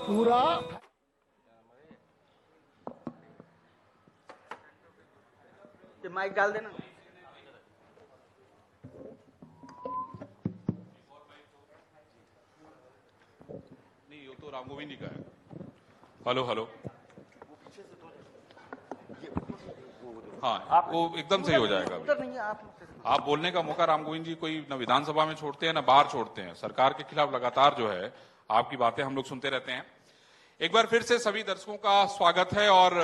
पूरा माइक डाल देना। नहीं, ये तो राम गोविंद जी का है। हेलो हेलो, हाँ, वो एकदम सही हो जाएगा। उधर नहीं, आप बोलने का मौका राम गोविंद जी कोई न विधानसभा में छोड़ते हैं न बाहर छोड़ते हैं। सरकार के खिलाफ लगातार जो है आपकी बातें हम लोग सुनते रहते हैं। एक बार फिर से सभी दर्शकों का स्वागत है और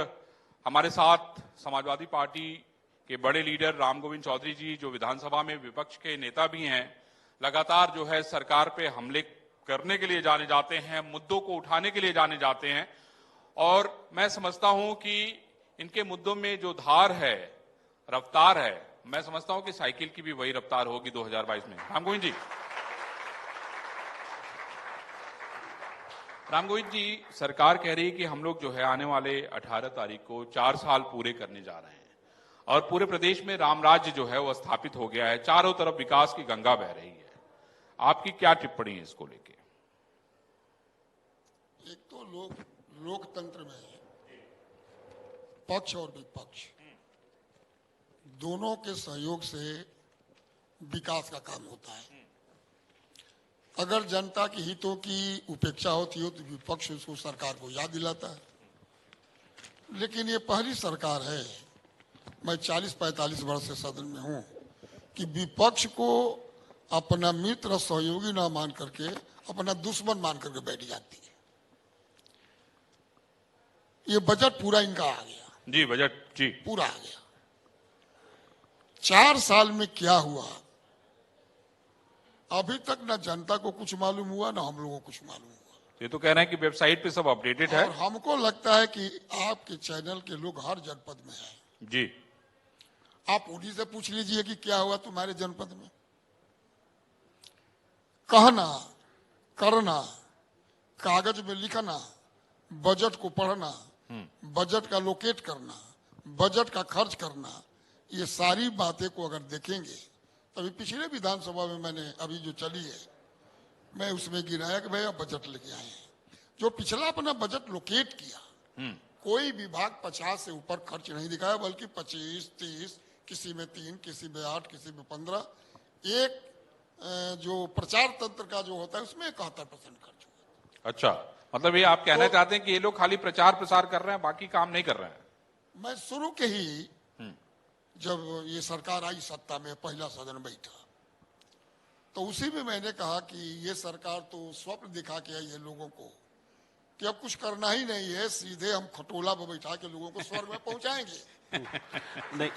हमारे साथ समाजवादी पार्टी के बड़े लीडर राम गोविंद चौधरी जी, जो विधानसभा में विपक्ष के नेता भी हैं, लगातार जो है सरकार पे हमले करने के लिए जाने जाते हैं, मुद्दों को उठाने के लिए जाने जाते हैं। और मैं समझता हूं कि इनके मुद्दों में जो धार है, रफ्तार है, मैं समझता हूं कि साइकिल की भी वही रफ्तार होगी 2022 में। राम गोविंद जी, सरकार कह रही है कि हम लोग जो है आने वाले 18 तारीख को 4 साल पूरे करने जा रहे हैं और पूरे प्रदेश में राम राज्य जो है वो स्थापित हो गया है, चारों तरफ विकास की गंगा बह रही है। आपकी क्या टिप्पणी है इसको लेके? एक तो लोकतंत्र में पक्ष और विपक्ष दोनों के सहयोग से विकास का काम होता है। अगर जनता के हितों की उपेक्षा होती हो तो विपक्ष उसको सरकार को याद दिलाता है। लेकिन ये पहली सरकार है, मैं 40-45 वर्ष से सदन में हूं, कि विपक्ष को अपना मित्र सहयोगी ना मान करके अपना दुश्मन मान करके बैठ जाती है। ये बजट पूरा इनका आ गया जी, बजट जी पूरा आ गया। 4 साल में क्या हुआ अभी तक ना जनता को कुछ मालूम हुआ ना हम लोगों को कुछ मालूम हुआ। ये तो कह रहे हैं कि वेबसाइट पे सब अपडेटेड है और हमको लगता है कि आपके चैनल के लोग हर जनपद में हैं जी। आप उन्हीं से पूछ लीजिए कि क्या हुआ तुम्हारे जनपद में। कहना, करना, कागज में लिखना, बजट को पढ़ना, बजट का लोकेट करना, बजट का खर्च करना, ये सारी बातें को अगर देखेंगे, अभी पिछले विधानसभा में मैंने अभी जो चली है, मैं उसमें गिनाया कि भैया बजट लेके आए हैं। जो पिछला अपना बजट लोकेट किया, कोई विभाग 50 से ऊपर खर्च नहीं दिखाया, बल्कि 25, 30, किसी में 3, किसी में 8, किसी में 15। एक जो प्रचार तंत्र का जो होता है उसमें 71% खर्च हुआ। अच्छा, मतलब ये आप कहना चाहते हैं कि ये लोग खाली प्रचार प्रसार कर रहे हैं, बाकी काम नहीं कर रहे हैं? मैं शुरू के ही जब ये सरकार आई सत्ता में, पहला सदन बैठा, तो उसी में मैंने कहा कि ये सरकार तो स्वप्न दिखा के आई है लोगों को कि अब कुछ करना ही नहीं है, सीधे हम खटोला पर बैठा के लोगों को स्वर्ग में पहुंचाएंगे। नहीं,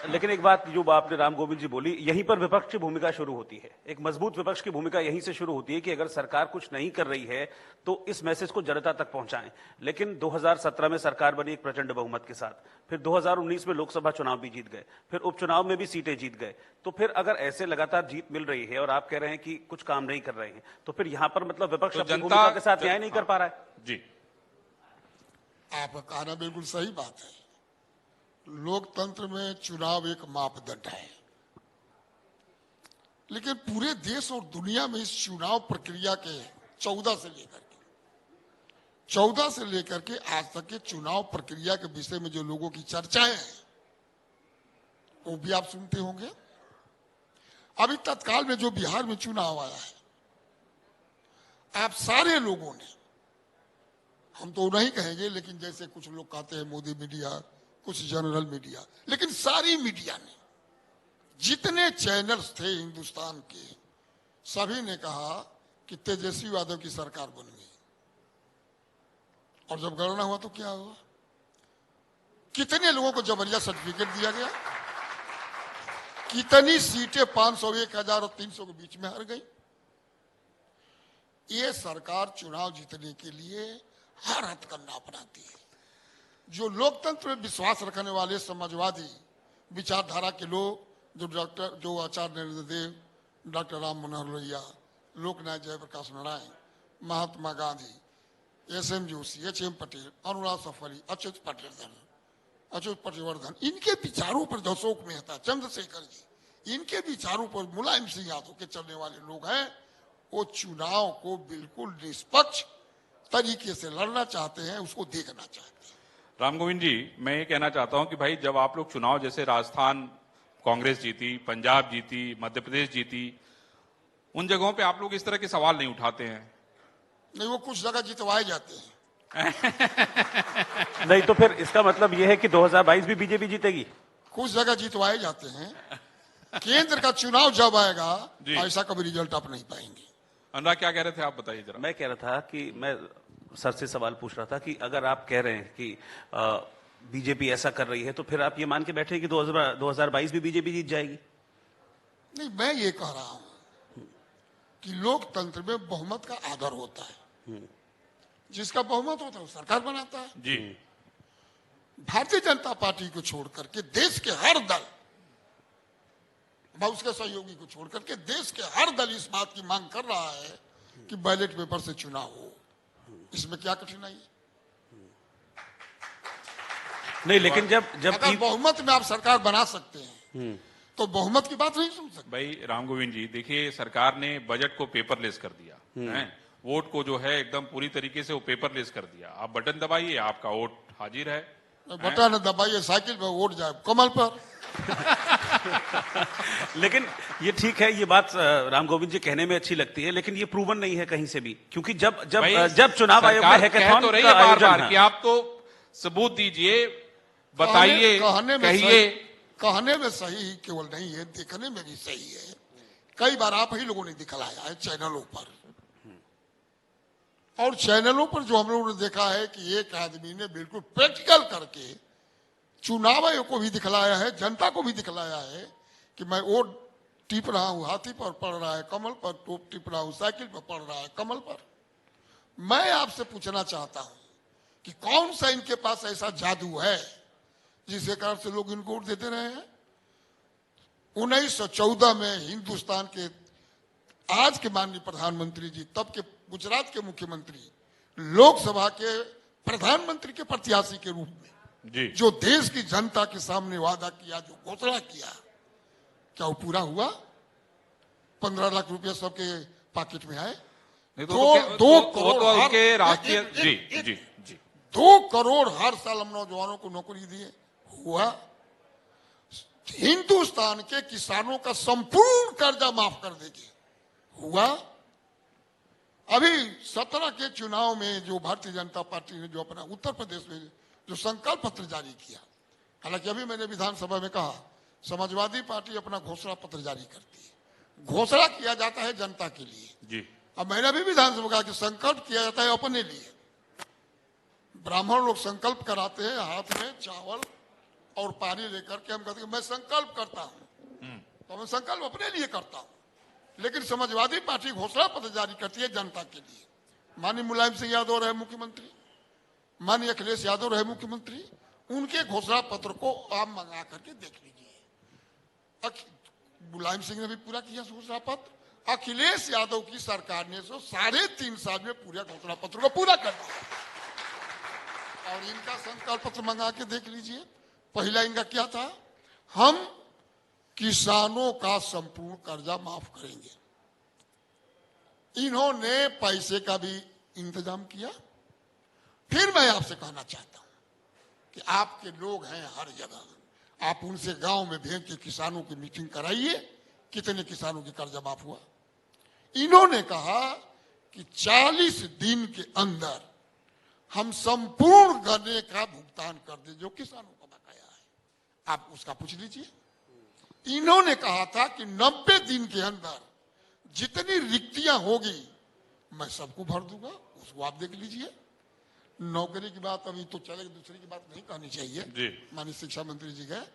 लेकिन एक बात जो आपने राम गोविंद जी बोली, यहीं पर विपक्ष की भूमिका शुरू होती है। एक मजबूत विपक्ष की भूमिका यहीं से शुरू होती है कि अगर सरकार कुछ नहीं कर रही है तो इस मैसेज को जनता तक पहुंचाएं। लेकिन 2017 में सरकार बनी एक प्रचंड बहुमत के साथ, फिर 2019 में लोकसभा चुनाव भी जीत गए, फिर उपचुनाव में भी सीटें जीत गए। तो फिर अगर ऐसे लगातार जीत मिल रही है और आप कह रहे हैं कि कुछ काम नहीं कर रहे हैं, तो फिर यहां पर मतलब विपक्ष अपनी भूमिका के साथ न्याय नहीं कर पा रहा है। जी, आपका कहना बिल्कुल सही बात है। लोकतंत्र में चुनाव एक मापदंड है, लेकिन पूरे देश और दुनिया में इस चुनाव प्रक्रिया के 14 से लेकर के आज तक के चुनाव प्रक्रिया के विषय में जो लोगों की चर्चाएं हैं वो भी आप सुनते होंगे। अभी तत्काल में जो बिहार में चुनाव आया है, आप सारे लोगों ने, हम तो नहीं कहेंगे, लेकिन जैसे कुछ लोग कहते हैं मोदी मीडिया, कुछ जनरल मीडिया, लेकिन सारी मीडिया ने, जितने चैनल्स थे हिंदुस्तान के, सभी ने कहा कि तेजस्वी यादव की सरकार बन गई। और जब गणना हुआ तो क्या हुआ? कितने लोगों को जबरिया सर्टिफिकेट दिया गया, कितनी सीटें 500, 1000 और 300 के बीच में हार गई। ये सरकार चुनाव जीतने के लिए हर हथकंडा अपनाती है। जो लोकतंत्र में विश्वास रखने वाले समाजवादी विचारधारा के लोग, जो आचार्य नरेंद्र देव, डॉक्टर राम मनोहर लोहिया, लोकनायक जयप्रकाश नारायण, महात्मा गांधी, एस.एम. जोशी, एच.एम. पटेल, अनुराग सफरी, अच्युत पटवर्धन, इनके विचारों पर, अशोक मेहता, चंद्रशेखर जी, इनके विचारों पर मुलायम सिंह यादव के चलने वाले लोग हैं। वो चुनाव को बिल्कुल निष्पक्ष, तरीके से लड़ना चाहते हैं, उसको देखना चाहते हैं। राम गोविंद जी, मैं ये कहना चाहता हूं कि भाई जब आप लोग चुनाव, जैसे राजस्थान कांग्रेस जीती, पंजाब जीती, मध्य प्रदेश जीती, उन जगहों पे आप लोग इस तरह के सवाल नहीं उठाते हैं। नहीं, वो कुछ जगह जितवाए जाते हैं। नहीं तो फिर इसका मतलब यह है कि 2022 भी बीजेपी जीतेगी। कुछ जगह जितवाए जाते हैं। केंद्र का चुनाव जब आएगा जी। ऐसा कभी रिजल्ट आप नहीं पाएंगे। अनुराग क्या कह रहे थे, आप बताइए जरा। मैं कह रहा था कि मैं सर से सवाल पूछ रहा था कि अगर आप कह रहे हैं कि बीजेपी ऐसा कर रही है, तो फिर आप ये मान के बैठे कि 2022 भी बीजेपी जीत जाएगी। नहीं, मैं ये कह रहा हूं कि लोकतंत्र में बहुमत का आदर होता है। जिसका बहुमत होता है वो सरकार बनाता है। जी। भारतीय जनता पार्टी को छोड़ करके देश के हर दल, उसके सहयोगी को छोड़ करके देश के हर दल इस बात की मांग कर रहा है कि बैलेट पेपर से चुनाव हो। इसमें क्या कठिनाई है? नहीं, लेकिन जब अगर बहुमत में आप सरकार बना सकते हैं तो बहुमत की बात नहीं सुन सकते। भाई राम गोविंद जी, देखिए सरकार ने बजट को पेपरलेस कर दिया है, वोट को जो है एकदम पूरी तरीके से वो पेपरलेस कर दिया। आप बटन दबाइए, आपका वोट हाजिर है। बटन दबाइए, साइकिल पर वोट जाए कमल पर। लेकिन ये ठीक है, ये बात राम गोविंद जी कहने में अच्छी लगती है, लेकिन ये प्रूवन नहीं है कहीं से भी, क्योंकि जब चुनाव आयोग में हैकाथॉन तो रही का है बार आयोजन बार है। कि आप तो सबूत दीजिए, बताइए, कहिए। कहने में सही केवल नहीं है, देखने में भी सही है। कई बार आप ही लोगों ने दिखलाया है चैनलों पर, और चैनलों पर जो हम लोगों ने देखा है कि एक आदमी ने बिल्कुल प्रैक्टिकल करके चुनाव आयोग को भी दिखलाया है, जनता को भी दिखलाया है कि मैं वोट टिप रहा हूं, हाथी पर पड़ रहा है कमल पर, टोप टिप रहा हूं, साइकिल पर पड़ रहा है कमल पर। मैं आपसे पूछना चाहता हूं कि कौन सा इनके पास ऐसा जादू है जिसके कारण से लोग इनको वोट देते रहे हैं। 1914 में हिंदुस्तान के आज के माननीय प्रधानमंत्री जी, तब के गुजरात के मुख्यमंत्री, लोकसभा के प्रधानमंत्री के प्रत्याशी के रूप में जी। जो देश की जनता के सामने वादा किया, जो घोषणा किया, क्या वो पूरा हुआ? 15 लाख रुपया सबके पॉकेट में आए। नहीं दो करोड़ उनके राष्ट्रीय जी 2 करोड़ हर साल हम नौजवानों को नौकरी दिए, हुआ? हिंदुस्तान के किसानों का संपूर्ण कर्जा माफ कर देगी, हुआ? अभी 17 के चुनाव में जो भारतीय जनता पार्टी ने जो अपना उत्तर प्रदेश में जो संकल्प पत्र जारी किया, हालांकि अभी मैंने विधानसभा में कहा समाजवादी पार्टी अपना घोषणा पत्र जारी करती है, घोषणा किया जाता है जनता के लिए जी। अब मैंने भी विधानसभा कहा कि संकल्प किया जाता है अपने लिए। ब्राह्मण लोग संकल्प कराते हैं, हाथ में चावल और पानी लेकर के हम कहते हैं मैं संकल्प करता हूं, तो मैं संकल्प अपने लिए करता हूं। लेकिन समाजवादी पार्टी घोषणा पत्र जारी करती है जनता के लिए। माननीय मुलायम सिंह यादव रहे मुख्यमंत्री, माननीय अखिलेश यादव रहे मुख्यमंत्री, उनके घोषणा पत्र को आप मंगा करके देख लीजिए। मुलायम सिंह ने भी पूरा किया घोषणा पत्र, अखिलेश यादव की सरकार ने 3.5 साल में पूरे घोषणा पत्र को पूरा कर दिया। और इनका संकल्प पत्र मंगा के देख लीजिए। पहला इनका क्या था? हम किसानों का संपूर्ण कर्जा माफ करेंगे। इन्होंने पैसे का भी इंतजाम किया। फिर मैं आपसे कहना चाहता हूं कि आपके लोग हैं हर जगह, आप उनसे गांव में भेज के किसानों की मीटिंग कराइए, कितने किसानों की कर्जा माफ हुआ। इन्होंने कहा कि 40 दिन के अंदर हम संपूर्ण गन्ने का भुगतान कर दें जो किसानों का बकाया है। आप उसका पूछ लीजिए। इन्होंने कहा था कि 90 दिन के अंदर जितनी रिक्तियां होगी मैं सबको भर दूंगा, उसको आप देख लीजिए। नौकरी की बात अभी तो चलेगी, दूसरी की बात नहीं कहनी चाहिए। माननीय शिक्षा मंत्री जी गए,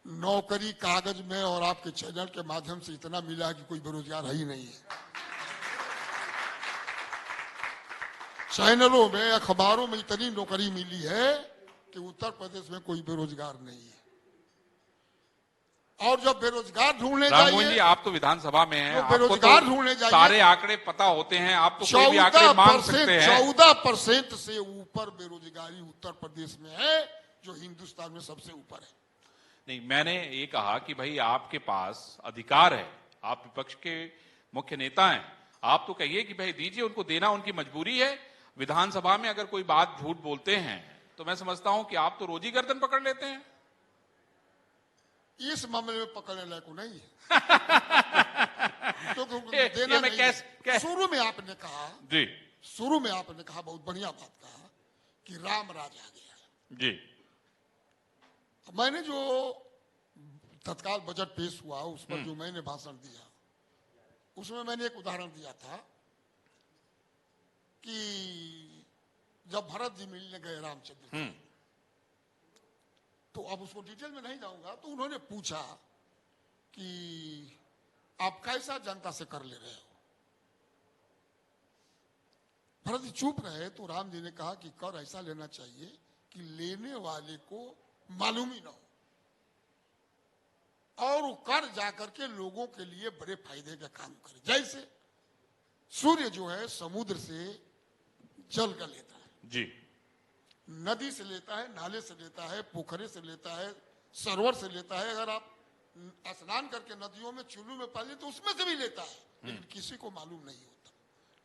नौकरी कागज में और आपके चैनल के माध्यम से इतना मिला है कि कोई बेरोजगार है ही नहीं है। चैनलों में, अखबारों में इतनी नौकरी मिली है कि उत्तर प्रदेश में कोई बेरोजगार नहीं है। और जब बेरोजगार ढूंढने जाइए, आप तो विधानसभा में हैं, बेरोजगार ढूंढने जाइए, सारे आंकड़े पता होते हैं, आप तो कोई भी आंकड़े मांग सकते हैं। 14% से ऊपर बेरोजगारी उत्तर प्रदेश में है, जो हिंदुस्तान में सबसे ऊपर है। नहीं, मैंने ये कहा कि भाई आपके पास अधिकार है, आप विपक्ष के मुख्य नेता हैं, आप तो कहिए कि भाई दीजिए, उनको देना उनकी मजबूरी है। विधानसभा में अगर कोई बात झूठ बोलते हैं तो मैं समझता हूं कि आप तो रोज ही गर्दन पकड़ लेते हैं। इस मामले में पकड़ने लायक नहीं है। तो ये देना मैं नहीं। शुरू में आपने कहा जी, शुरू में आपने कहा, बहुत बढ़िया बात कहा कि राम राज आ गया जी, मैंने जो तत्काल बजट पेश हुआ उस पर जो मैंने भाषण दिया उसमें मैंने एक उदाहरण दिया था कि जब भरत जी मिलने गए रामचंद्र जी, तो अब उसको डिटेल में नहीं जाऊंगा, तो उन्होंने पूछा कि आप कैसा जनता से कर ले रहे हो। भरत जी चुप रहे तो राम जी ने कहा कि कर ऐसा लेना चाहिए कि लेने वाले को मालूम ही ना हो, और वो कर जाकर के लोगों के लिए बड़े फायदे का काम करे। जैसे सूर्य जो है समुद्र से जल का लेता है जी, नदी से लेता है, नाले से लेता है, पोखरे से लेता है, सरोवर से लेता है। अगर आप स्नान करके नदियों में चुल्लू में पाले तो उसमें से भी लेता है, लेकिन किसी को मालूम नहीं होता।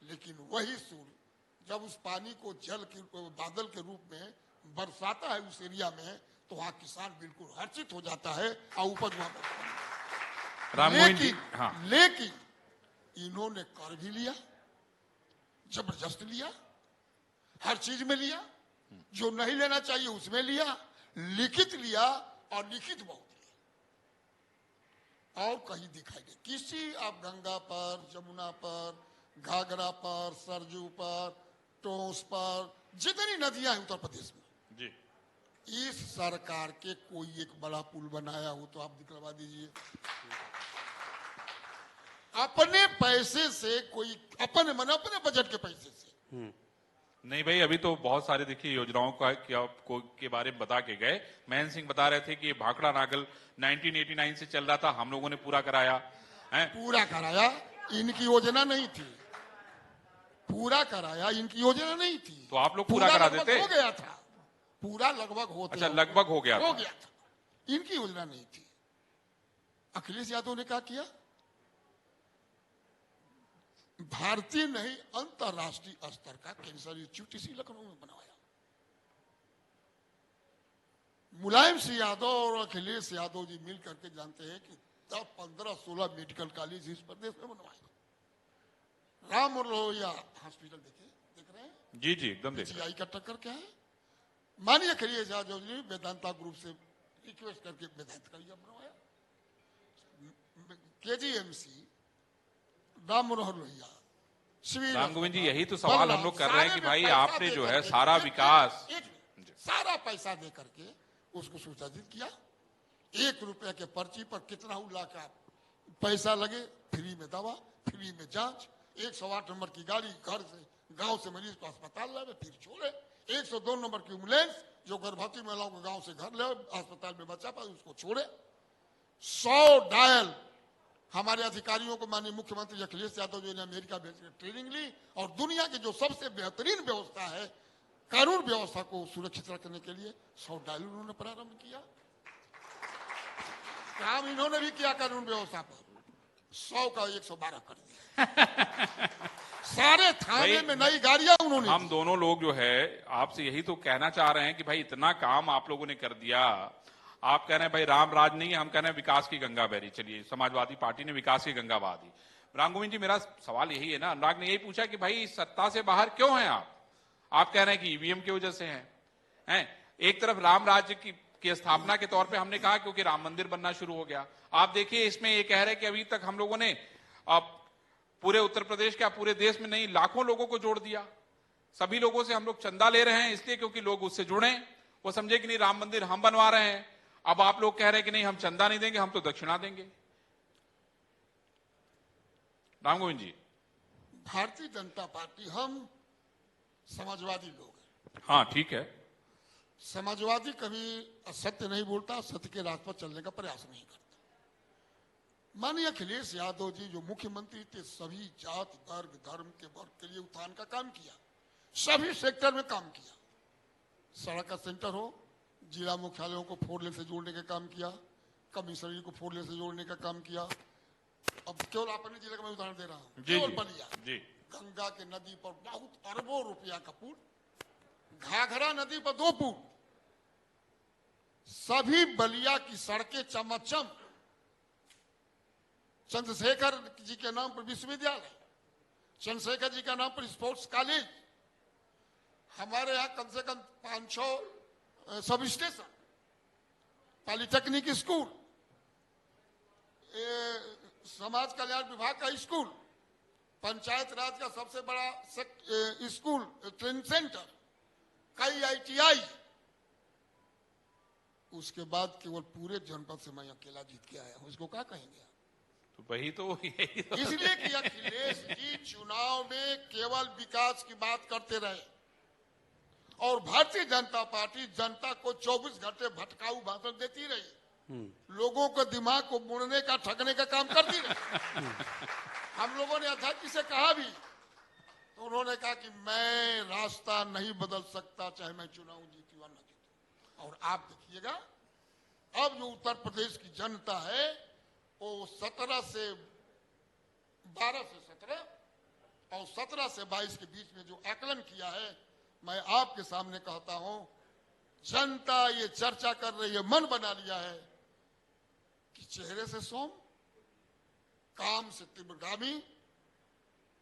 लेकिन वही सूर्य जब उस पानी को जल के बादल के रूप में बरसाता है उस एरिया में, तो वहां किसान बिल्कुल हर्षित हो जाता है और उपज वहां लेकिन इन्होंने कर भी लिया, जबरदस्त लिया, हर चीज में लिया, जो नहीं लेना चाहिए उसमें लिया, लिखित लिया और लिखित बहुत लिया, और कहीं दिखाई दे किसी आप गंगा पर, जमुना पर, घाघरा पर, सरजू पर, टोंस पर, जितनी नदियां हैं उत्तर प्रदेश में जी, इस सरकार के कोई एक बड़ा पुल बनाया हो तो आप दिखलवा दीजिए। अपने पैसे से कोई अपने बजट के पैसे से नहीं भाई, अभी तो बहुत सारे देखिए योजनाओं का के बारे में बता के गए। महेंद्र सिंह बता रहे थे कि भाखड़ा नागल 1989 से चल रहा था, हम लोगों ने पूरा कराया है। पूरा कराया, इनकी योजना नहीं थी। पूरा कराया, इनकी योजना नहीं थी। तो आप लोग पूरा करा देते। हो गया था, पूरा लगभग होते अच्छा, लगभग हो गया था। इनकी योजना नहीं थी। अखिलेश यादव ने क्या किया, भारतीय नहीं अंतरराष्ट्रीय स्तर का कैंसर इंस्टीट्यूट इसी लखनऊ में बनवाया। मुलायम सिंह यादव और अखिलेश यादव जी मिल करके जानते हैं कि 10, 15, 16 मेडिकल कॉलेज इस प्रदेश में बनवाए। राम मनोहर हॉस्पिटल देख रहे हैं? जी जी, एकदम देख रहे हैं। का टक्कर क्या है। माननीय अखिलेश यादव जी वेदांता ग्रुप से रिक्वेस्ट करके वेदांत का बनवाया। केजीएमसी, राम मनोहर लोहिया, राम गोविंद जी, यही तो सवाल हम लोग कर रहे हैं कि भाई आपने जो है सारा विकास, सारा पैसा दे करके उसको सुचाजित किया। 1 रुपए के पर्ची पर कितना लाख का पैसा लगे, फ्री में दवा, फ्री में जांच, 108 नंबर की गाड़ी घर से गांव से मरीज को अस्पताल लावे फिर छोड़े, 102 नंबर की एम्बुलेंस जो गर्भवती महिलाओं को गांव से घर ले अस्पताल में बचा पाए उसको छोड़े, 100 डायल हमारे अधिकारियों को माननीय मुख्यमंत्री अखिलेश यादव जी ने अमेरिका भेजकर ट्रेनिंग ली, और दुनिया की जो सबसे बेहतरीन व्यवस्था है कानून व्यवस्था को सुरक्षित रखने के लिए 100 डायल उन्होंने प्रारंभ किया। काम इन्होंने भी किया कानून व्यवस्था पर, 100 का 112 कर दिया। सारे थाने में नई गाड़ियां उन्होंने। हम दोनों लोग जो है आपसे यही तो कहना चाह रहे हैं कि भाई इतना काम आप लोगों ने कर दिया। आप कह रहे हैं भाई राम राज नहीं है, हम कह रहे हैं विकास की गंगा बहरी। चलिए, समाजवादी पार्टी ने विकास की गंगा बहा दी। राम गोविंद जी, मेरा सवाल यही है ना, अनुराग ने यही पूछा कि भाई सत्ता से बाहर क्यों हैं आप कह रहे हैं कि ईवीएम की वजह से हैं। एक तरफ राम राज्य की स्थापना के तौर पे हमने कहा क्योंकि राम मंदिर बनना शुरू हो गया। आप देखिए इसमें ये कह रहे हैं कि अभी तक हम लोगों ने पूरे उत्तर प्रदेश क्या पूरे देश में नहीं लाखों लोगों को जोड़ दिया। सभी लोगों से हम लोग चंदा ले रहे हैं इसलिए क्योंकि लोग उससे जुड़े, वो समझे कि नहीं राम मंदिर हम बनवा रहे हैं। अब आप लोग कह रहे हैं कि नहीं हम चंदा नहीं देंगे, हम तो दक्षिणा देंगे। राम गोविंद जी, भारतीय जनता पार्टी, हम समाजवादी लोग हैं। हाँ ठीक है, समाजवादी कभी असत्य नहीं बोलता, सत्य के रास्ते पर चलने का प्रयास नहीं करता। माननीय अखिलेश यादव जी जो मुख्यमंत्री थे सभी जाति वर्ग धर्म के वर्ग के लिए उत्थान का काम किया, सभी सेक्टर में काम किया। सड़क का सेंटर हो, जिला मुख्यालयों को 4 लेन से जोड़ने का काम किया, कमिश्नरी को 4 लेन से जोड़ने का काम किया, अब केवल अपने जिले का मैं उदाहरण दे रहा हूं, जी केवल जी बलिया जी गंगा के नदी पर बहुत अरबों रुपया का पुल, घाघरा नदी पर 2 पुल, सभी बलिया की सड़कें चमाचम, चंद्रशेखर जी के नाम पर विश्वविद्यालय, चंद्रशेखर जी का नाम पर स्पोर्ट्स कॉलेज, हमारे यहाँ कम से कम 500 सब स्टेशन, पॉलिटेक्निक स्कूल, समाज कल्याण विभाग का स्कूल, पंचायत राज का सबसे बड़ा स्कूल, ट्रेनिंग सेंटर, कई ITI। उसके बाद केवल पूरे जनपद से मैं अकेला जीत के आया हूं, इसको क्या कहेंगे? तो वही तो यही तो इसलिए कि अखिलेश जी चुनाव में केवल विकास की बात करते रहे और भारतीय जनता पार्टी जनता को 24 घंटे भटकाऊ भाषण देती रही, लोगों को दिमाग को मुड़ने का, ठगने का काम करती रही। हम लोगों ने अध्यक्ष से कहा भी तो उन्होंने कहा कि मैं रास्ता नहीं बदल सकता, चाहे मैं चुनाव जीतूं या न जीतूं। और आप देखिएगा अब जो उत्तर प्रदेश की जनता है वो 12 से 17 और 17 से 22 के बीच में जो आकलन किया है, मैं आपके सामने कहता हूं, जनता ये चर्चा कर रही है, मन बना लिया है कि चेहरे से सोम, काम से तीव्रगामी,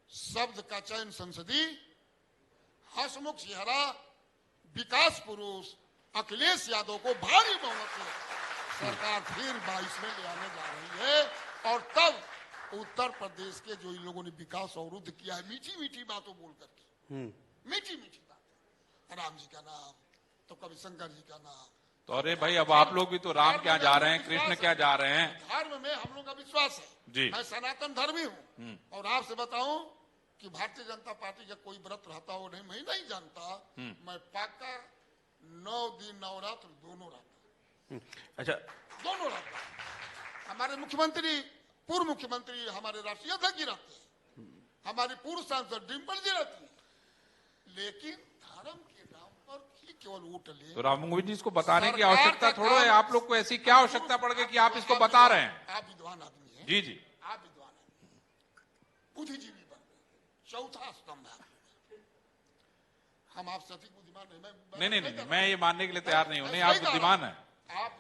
शब्द का चयन संसदीय, हंसमुख चेहरा, विकास पुरुष अखिलेश यादव को भारी बहुमत से सरकार फिर 22 में ले आने जा रही है। और तब उत्तर प्रदेश के जो इन लोगों ने विकास अवरुद्ध किया है, मीठी मीठी बातों बोल करके, मीठी मीठी बात, राम जी का नाम तो कभी शंकर जी का नाम, तो अरे भाई अब आप लोग भी तो राम क्या जा रहे हैं, कृष्ण क्या जा रहे हैं? धर्म में हम लोग का विश्वास है जी। मैं सनातन धर्मी हूँ और आपसे बताऊं कि भारतीय जनता पार्टी का कोई व्रत रहता हो नहीं, मैं नहीं जानता, मैं पाका 9 दिन नवरात्र दोनों रहता। अच्छा, दोनों रहता। हमारे मुख्यमंत्री, पूर्व मुख्यमंत्री, हमारे राष्ट्रीय अध्यक्ष जी रहते हैं, हमारी पूर्व सांसद डिम्पल जी रहती है, लेकिन धर्म के नाम पर ही केवल वोट ले। तो राम गोविंद जी इसको बताने की आवश्यकता थोड़ा है, आप लोग को ऐसी क्या आवश्यकता पड़ गई कि आप इसको बता रहे हैं? आप विद्वान आदमी हैं। जी जी, आप विद्वान आदमी, बुद्धिजीवी बन गए, चौथा स्तंभ है। हम आपसे अधिक बुद्धिमान नहीं, नहीं, मैं ये मानने के लिए तैयार नहीं हूं। नहीं, आप बुद्धिमान हैं, आप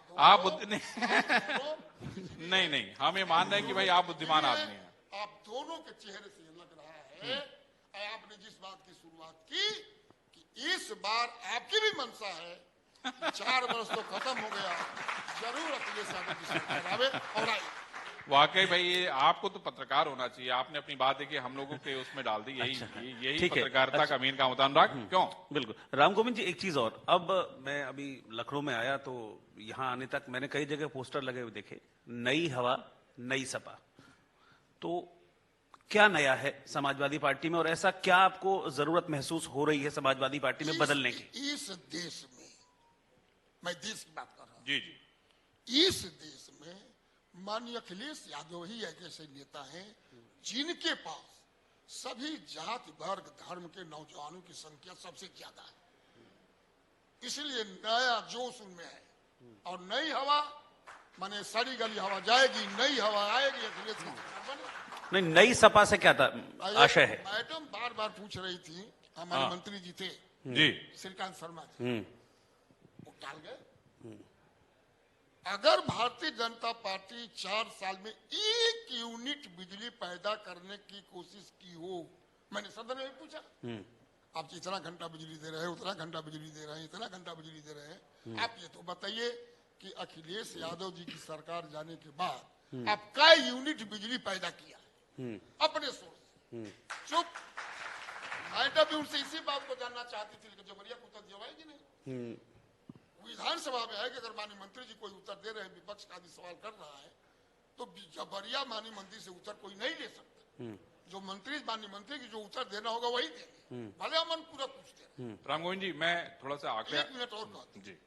नहीं, हम ये मान रहे हैं कि भाई आप बुद्धिमान आदमी हैं। आप दोनों के चेहरे से लग रहा है, आपने जिस बात की शुरुआत की कि इस बार आपकी भी मंशा है, 4 वर्ष तो खत्म हो गया, जरूर अखिलेश यादव की सरकार आवे और आए। वाकई भाई ये आपको तो पत्रकार होना चाहिए, आपने अपनी बात देखिए हम लोगों के उसमें डाल दी, यही पत्रकारिता का मेन काम होता है। अनुराग क्यों? बिल्कुल। राम गोविंद जी, एक चीज और, अब मैं अभी लखनऊ में आया तो यहां आने तक मैंने कई जगह पोस्टर लगे हुए देखे, नई हवा नई सपा। तो क्या नया है समाजवादी पार्टी में और ऐसा क्या आपको जरूरत महसूस हो रही है समाजवादी पार्टी में बदलने की? इस देश में, मैं देश की बात कर रहा हूं, जी जी, इस देश में माननीय अखिलेश यादव ही एक ऐसे नेता हैं जिनके पास सभी जाति वर्ग धर्म के नौजवानों की संख्या सबसे ज्यादा है, इसलिए नया जोश उनमें है। और नई हवा माने सड़ी गली हवा जाएगी, नई हवा आएगी, अखिलेश की सरकार बने। नहीं, नई सपा से क्या आशय है? मैडम बार बार पूछ रही थी, हमारे मंत्री जी थे जी, श्रीकांत शर्मा जी, वो टाल गए। अगर भारतीय जनता पार्टी 4 साल में 1 यूनिट बिजली पैदा करने की कोशिश की हो, मैंने सदन में पूछा, आप इतना घंटा बिजली दे रहे हैं, उतना घंटा बिजली दे रहे हैं, इतना घंटा बिजली दे रहे हैं, आप ये तो बताइए कि अखिलेश यादव जी की सरकार जाने के बाद आप कई यूनिट बिजली पैदा किया अपने सोर्स? चुप। मैडम भी उनसे इसी बात को जानना चाहती थी, लेकिन जबरिया को उत्तर दिया कि नहीं। विधानसभा में है कि अगर माननीय मंत्री जी कोई उत्तर दे रहे हैं, विपक्ष का भी सवाल कर रहा है, तो जबरिया माननीय मंत्री से उत्तर कोई नहीं ले सकता। जो मंत्री, माननीय मंत्री की जो उत्तर देना होगा वही देंगे, भले हम पूरा पूछते हैं। राम गोविंद जी मैं थोड़ा सा आगे 1 मिनट और कहती जी,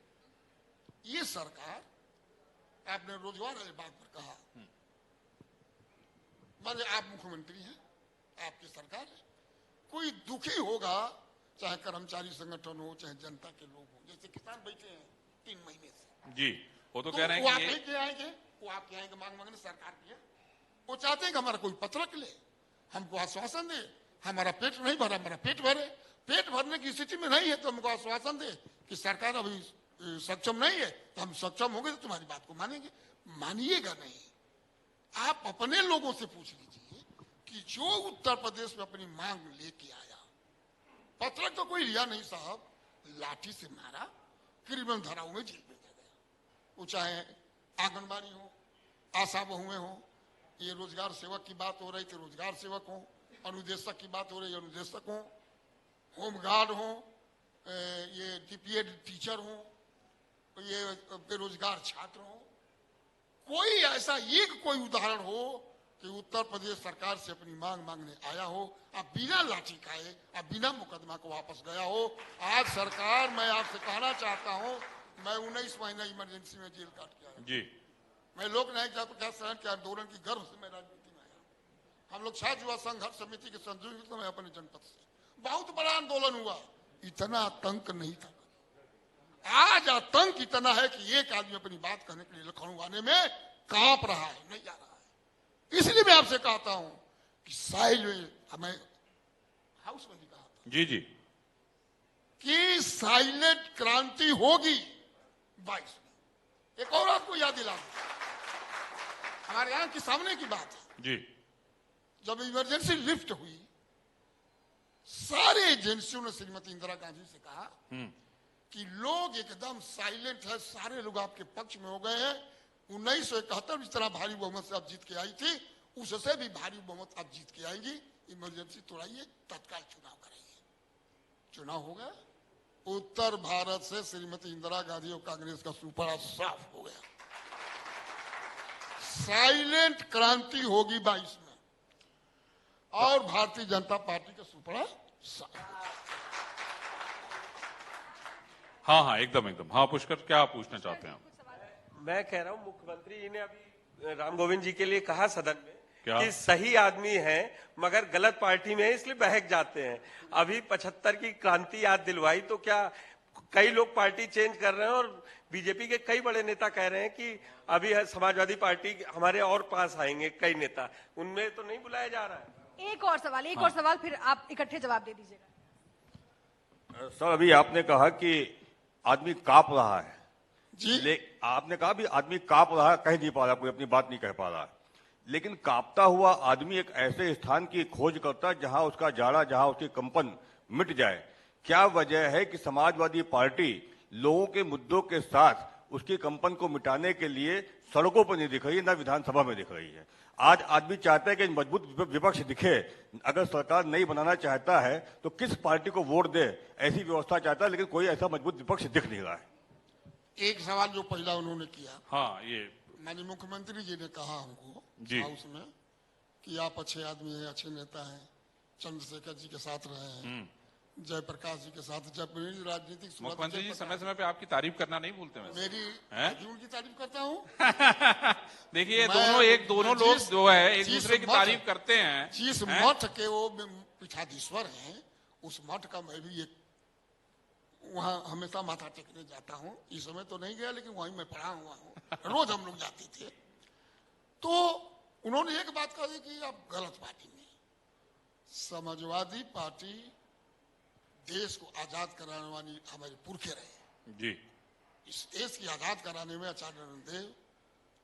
ये सरकार, आपने रोजगार वाली बात पर कहा, माने आप मुख्यमंत्री हैं, आपकी सरकार है, कोई दुखी होगा, चाहे कर्मचारी संगठन हो, चाहे जनता के लोग हो, जैसे किसान बैठे हैं 3 महीने से जी, वो तो कह रहे वो हैं आप कि नहीं के आएंगे, वो आपके आएंगे मांग मांगने, सरकार की है, वो चाहते हैं कि हमारा कोई पत्रक ले, हमको आश्वासन दे, हमारा पेट नहीं भरा, हमारा पेट भरे। पेट भरने की स्थिति में नहीं है तो हमको आश्वासन दे कि सरकार अभी सक्षम नहीं है, तो हम सक्षम होंगे तो तुम्हारी बात को मानेंगे। मानिएगा नहीं। आप अपने लोगों से पूछ लीजिए कि जो उत्तर प्रदेश में अपनी मांग लेके आया, पत्रक तो कोई लिया नहीं साहब, लाठी से मारा, क्रिमिनल धाराओं में जेल में गया। वो चाहे आंगनबाड़ी हो, आशा बहुएं हो, ये रोजगार सेवक की बात हो रही थी, रोजगार सेवक हो, अनुदेशक की बात हो रही है, अनुदेशक हो, होमगार्ड हो, ये डीपीएड टीचर हो, ये बेरोजगार छात्र हो, कोई ऐसा एक कोई उदाहरण हो कि उत्तर प्रदेश सरकार से अपनी मांग मांगने आया हो, अब बिना लाठी खाए, अब बिना मुकदमा को वापस गया हो। आज सरकार, मैं आपसे कहना चाहता हूं, मैं 19 महीना इमरजेंसी में जेल काट के आया जी। मैं लोक न्यायिक शरण के आंदोलन की गर्व से मैं राजनीति में आया। हम लोग छात्र युवा संघर्ष समिति के संयोजक में अपने जनपद से, बहुत बड़ा आंदोलन हुआ, इतना आतंक नहीं था। आज आतंक इतना है कि एक आदमी अपनी बात कहने के लिए लखनऊ आने में कांप रहा है, नहीं जा रहा है। इसलिए मैं आपसे कहता हूं कि हमें हाउस में भी कहा था जी जी कि साइलेंट क्रांति होगी 22 में। एक और आपको याद दिला दूं, हमारे यहां के सामने की बात है जी, जब इमरजेंसी लिफ्ट हुई, सारे एजेंसियों ने श्रीमती इंदिरा गांधी से कहा कि लोग एकदम साइलेंट है, सारे लोग आपके पक्ष में हो गए हैं। 1971 जिस तरह भारी बहुमत से आप जीत के आई थी, उससे भी भारी बहुमत आप जीत के आएंगी। इमरजेंसी तोड़ाइए, तत्काल चुनाव कराइए। चुनाव हो गया, उत्तर भारत से श्रीमती इंदिरा गांधी और कांग्रेस का सुपड़ा साफ हो गया। साइलेंट क्रांति होगी 22 में, और भारतीय जनता पार्टी का सुपड़ा साफ। हाँ हाँ एकदम एकदम। हाँ पुष्कर, क्या पूछना चाहते हैं आप? मैं कह रहा हूँ, मुख्यमंत्री जी ने अभी राम गोविंद जी के लिए कहा सदन में क्या? कि सही आदमी है मगर गलत पार्टी में है, इसलिए बहक जाते हैं। अभी 75 की क्रांति याद दिलवाई, तो क्या कई लोग पार्टी चेंज कर रहे हैं, और बीजेपी के कई बड़े नेता कह रहे हैं कि अभी समाजवादी पार्टी हमारे और पास आएंगे कई नेता, उनमें तो नहीं बुलाया जा रहा है। एक और सवाल, फिर आप इकट्ठे जवाब दे दीजिएगा। सर, अभी आपने कहा कि आदमी कांप रहा है जी। आपने कहा भी आदमी कांप रहा है, कह नहीं पा रहा, कोई अपनी बात नहीं कह पा रहा है। लेकिन कांपता हुआ आदमी एक ऐसे स्थान की खोज करता है जहां उसका जाड़ा, जहां उसकी कंपन मिट जाए। क्या वजह है कि समाजवादी पार्टी लोगों के मुद्दों के साथ उसकी कंपन को मिटाने के लिए सड़कों पर नहीं दिख रही है, न विधानसभा में दिख रही है? आज आदमी चाहता है कि मजबूत विपक्ष दिखे। अगर सरकार नहीं बनाना चाहता है तो किस पार्टी को वोट दे, ऐसी व्यवस्था चाहता है, लेकिन कोई ऐसा मजबूत विपक्ष दिख नहीं रहा है। एक सवाल जो पहला उन्होंने किया, हाँ, ये माननीय मुख्यमंत्री जी ने कहा हमको जी हाउस में कि आप अच्छे आदमी हैं, अच्छे नेता हैं, चंद्रशेखर जी के साथ रहे हैं, जयप्रकाश जी के साथ, जब मेरी राजनीतिक मुख्यमंत्री जी समय समय पे आपकी तारीफ करना नहीं भूलते हैं। मेरी उनकी तारीफ करता हूँ। देखिए, मैं दोनों लोग जो है एक दूसरे की तारीफ करते हैं। जिस मठ के वो पीठाधीश्वर हैं, उस मठ का मैं भी एक वहाँ हमेशा माथा टेकने जाता हूँ। इस समय तो नहीं गया, लेकिन वहीं मैं पढ़ा हुआ हूँ, रोज हम लोग जाते थे। तो उन्होंने एक बात कही कि आप गलत पार्टी में। समाजवादी पार्टी देश को आजाद कराने वाली हमारे पुरखे रहे जी। इस देश की आजाद कराने में आचार्य देव,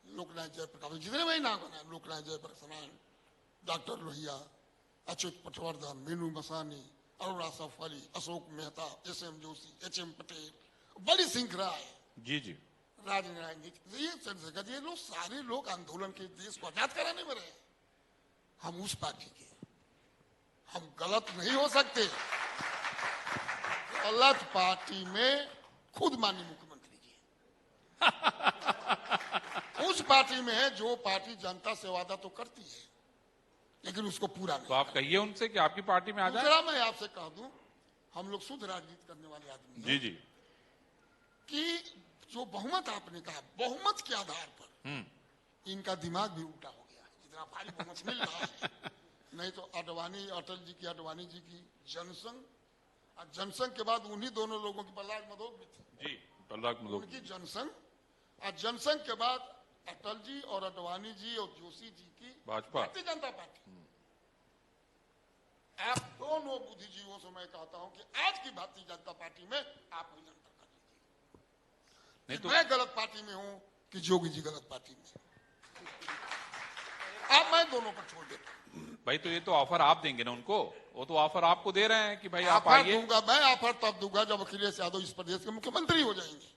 लोकनायक जयप्रकाश, जितने भी नाम बना, Loknayak Jayaprakash, doctor Lohia, Achyut Patwardhan, Minoo Masani, Arun Asaf Ali, Ashok Mehta, S M. Joshi, H M. Patel, बड़ी श्रृंखला है जी जी। राजनारायण जी, ये चंद्रशेखर, ये लोग सारे लोग आंदोलन के देश को आजाद कराने में रहे। हम उस पार्टी के, हम गलत नहीं हो सकते। गलत पार्टी में खुद माननीय मुख्यमंत्री जी उस पार्टी में है जो पार्टी जनता से वादा तो करती है, लेकिन उसको पूरा नहीं। तो आप कहिए उनसे कि आपकी पार्टी में आ जाए। दूसरा मैं आपसे कह दूं, हम लोग शुद्ध राजनीति करने वाले आदमी हैं। जी जी। कि जो बहुमत आपने कहा, बहुमत के आधार पर इनका दिमाग भी उल्टा हो गया, जितना भारी बहुमत मिल रहा है। नहीं तो अडवाणी, अटल जी की, अडवाणी जी की जनसंघ, और जनसंघ के बाद उन्हीं दोनों लोगों की, प्रहलाद मधोक भी थी जी, प्रहलाद मधोक, उनकी जनसंघ, और जनसंघ के बाद अटल जी और अडवाणी जी और जोशी जी की भाजपा। भारतीय जनता पार्टी। आप दोनों बुद्धिजीवियों से मैं कहता हूं कि आज की भारतीय जनता पार्टी में आप अंतर कर लीजिए नहीं कि तो मैं गलत पार्टी में हूं कि जोगी जी गलत पार्टी में। अब मैं दोनों पर छोड़ देता हूं। भाई तो ये तो ऑफर आप देंगे ना उनको, वो तो ऑफर आपको दे रहे हैं कि भाई आप ऑफर आइए। दूंगा मैं, ऑफर तब दूंगा जब अखिलेश यादव इस प्रदेश के मुख्यमंत्री हो जाएंगे।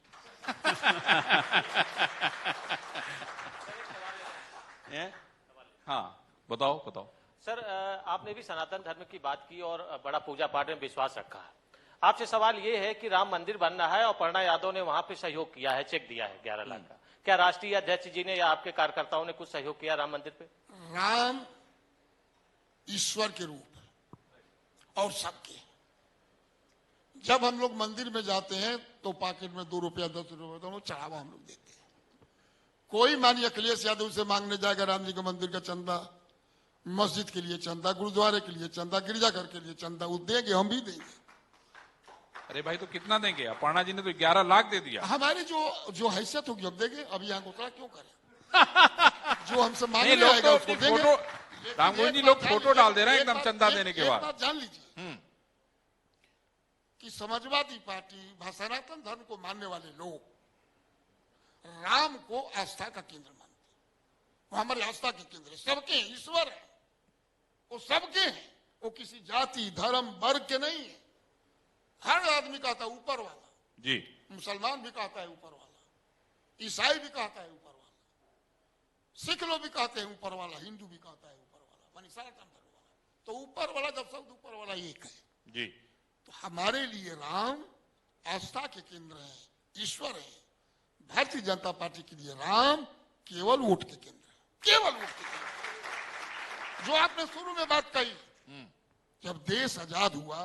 हाँ बताओ बताओ। सर, आपने भी सनातन धर्म की बात की और बड़ा पूजा पाठ में विश्वास रखा है। आपसे सवाल ये है कि राम मंदिर बन रहा है और प्रणा यादव ने वहां पे सहयोग किया है, चेक दिया है 11 लाख का। क्या राष्ट्रीय अध्यक्ष जी ने या आपके कार्यकर्ताओं ने कुछ सहयोग किया राम मंदिर पे? राम ईश्वर के रूप और सबके। जब हम लोग मंदिर में जाते हैं तो पॉकेट में 2 रुपया 10 रुपया दोनों चढ़ावा हम लोग देते हैं। कोई मानिए अखिलेश यादव से मांगने जाएगा राम जी के मंदिर का चंदा, मस्जिद के लिए चंदा, गुरुद्वारे के लिए चंदा, गिरजाघर के लिए चंदा, वो देंगे, हम भी देंगे। अरे भाई तो कितना देंगे? अपर्णा जी ने तो 11 लाख दे दिया। हमारी जो हैसियत होगी अब देंगे। अभी यहाँ घोटाला क्यों करें? जो हमसे नहीं, मांगने लोग आएगा तो उसको अपनी देंगे। फोटो, राम गोविंद जी लोग फोटो डाल दे रहे हैं एकदम चंदा देने के बाद। एक बात जान लीजिए कि समाजवादी पार्टी, सनातन धर्म को मानने वाले लोग राम को आस्था का केंद्र मानते हैं। वो हमारी आस्था के केंद्र है, सबके हैं, ईश्वर है, वो सबके हैं। वो किसी जाति धर्म वर्ग के नहीं है। हर आदमी कहता है ऊपर वाला जी। मुसलमान भी कहता है ऊपर वाला, ईसाई भी कहता है ऊपर वाला, सिख लोग भी कहते हैं ऊपर वाला, हिंदू भी कहता है ऊपर वाला, मानी सनातन धर्म वाला। तो ऊपर वाला जब शब्द ऊपर वाला एक है जी, तो हमारे लिए राम आस्था के केंद्र है, ईश्वर है। भारतीय जनता पार्टी के लिए राम केवल वोट के केंद्र है, केवल वोट के केंद्र। जो आपने शुरू में बात कही, जब देश आजाद हुआ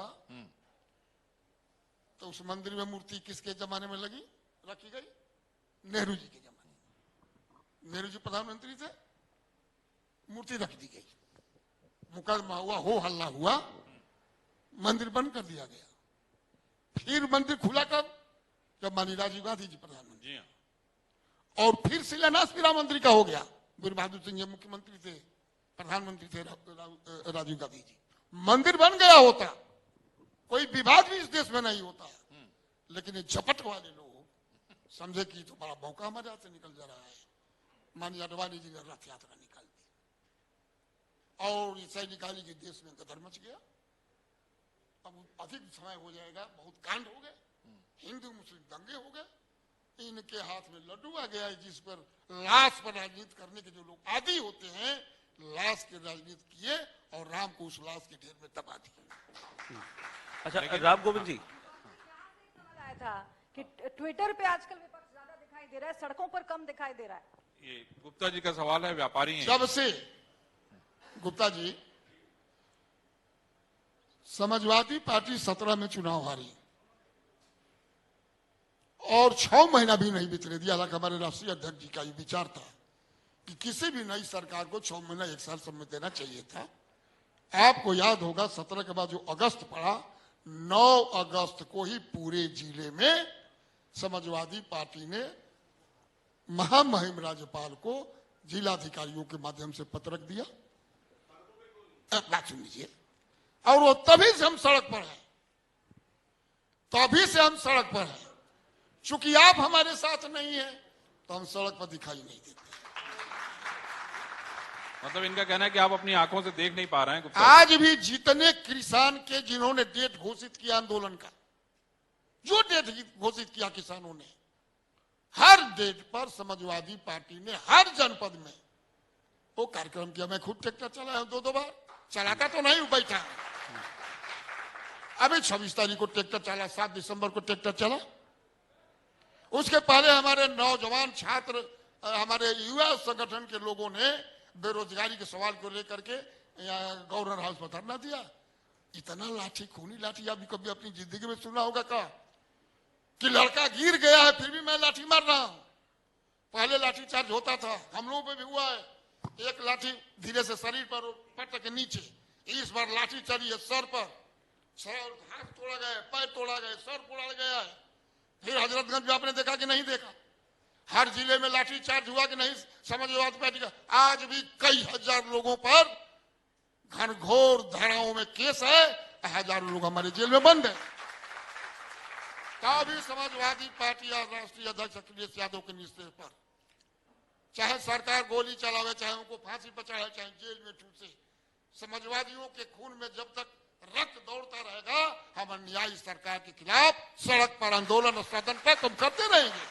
तो उस मंदिर में मूर्ति किसके जमाने में रखी गई? नेहरू जी के जमाने में। नेहरू जी प्रधानमंत्री थे, मूर्ति रख दी गई, मुकदमा हुआ, हो हल्ला हुआ, मंदिर बंद कर दिया गया। फिर मंदिर खुला कब? जब माननीय राजीव गांधी जी प्रधानमंत्री, और फिर शिलान्यास भी राम मंदिर का हो गया। वीर बहादुर सिंह जी मुख्यमंत्री थे, प्रधानमंत्री थे राजीव गांधी जी। मंदिर बन गया होता, कोई विवाद भी इस देश में नहीं होता। लेकिन ये झपट वाले लोग समझे कि तो बड़ा मौका हमारे हाथ से निकल जा रहा है। माननीय अडवाणी जी ने रथ यात्रा निकाल दी और ऐसा निकाली कि देश में गदर मच गया। अब अधिक समय हो जाएगा, बहुत कांड हो गए, हिंदू मुस्लिम दंगे हो गए। इनके हाथ में लड्डू आ गया है, जिस पर लाश पर राजनीति करने के जो लोग आदी होते हैं, लाश की राजनीति किए और राम को उस लाश के ढेर में दबा दिया। अच्छा, राम गोविंद जी, आया था कि ट्विटर पे आजकल विपक्ष ज्यादा दिखाई दे रहा है, सड़कों पर कम दिखाई दे रहा है। ये गुप्ता जी का सवाल है, व्यापारी हैं। जब से गुप्ता जी समाजवादी पार्टी 17 में चुनाव हारी और 6 महीना भी नहीं बीतने दिया। हालांकि हमारे राष्ट्रीय अध्यक्ष जी का ये विचार था कि किसी भी नई सरकार को 6 महीना 1 साल समय देना चाहिए था। आपको याद होगा 17 के बाद जो अगस्त पड़ा, 9 अगस्त को ही पूरे जिले में समाजवादी पार्टी ने महामहिम राज्यपाल को जिलाधिकारियों के माध्यम से पत्र दिया। बात सुन लीजिए, और वो तभी से हम सड़क पर हैं, तभी से हम सड़क पर हैं। चूंकि आप हमारे साथ नहीं हैं तो हम सड़क पर दिखाई नहीं देते। मतलब इनका कहना है कि आप अपनी आंखों से देख नहीं पा रहे हैं। गुप्ता आज भी जितने किसान के जिन्होंने डेट घोषित किया आंदोलन का, जो डेट घोषित किया किसानों ने, हर डेट पर समाजवादी पार्टी ने हर जनपद में वो कार्यक्रम किया। मैं खुद ट्रैक्टर चलाया हूं 2 बार, चलाता तो नहीं हूं, बैठा। अभी 26 तारीख को ट्रैक्टर चला, 7 दिसंबर को ट्रैक्टर चला। उसके पहले हमारे नौजवान छात्र, हमारे युवा संगठन के लोगों ने बेरोजगारी के सवाल को लेकर के गवर्नर हाउस पर धरना दिया। इतना लाठी, खूनी लाठी अभी कभी अपनी जिंदगी में सुना होगा का कि लड़का गिर गया है फिर भी मैं लाठी मार रहा हूं। पहले लाठी चार्ज होता था, हम लोगों पे भी हुआ है। एक लाठी धीरे से शरीर पर, पट के नीचे। इस बार लाठी चली है सर पर, सर, हाथ तोड़ा गया, पैर तोड़ा गया, सर तोड़ा गया है। फिर हजरतगंज में आपने देखा कि नहीं देखा, हर जिले में लाठीचार्ज हुआ कि नहीं समाजवादी पार्टी का? आज भी कई हजार लोगों पर घनघोर धाराओं में केस है, हजारों लोग हमारे जेल में बंद है। तभी समाजवादी पार्टी और राष्ट्रीय अध्यक्ष अखिलेश यादव के निश्चय पर चाहे सरकार गोली चलावे, चाहे उनको फांसी पर चढ़ाए, चाहे जेल में ठूसे, समाजवादियों के खून में जब तक रक्त दौड़ता रहेगा, हम अन्यायी सरकार के खिलाफ सड़क पर आंदोलन और सदन पर तुम करते रहेंगे।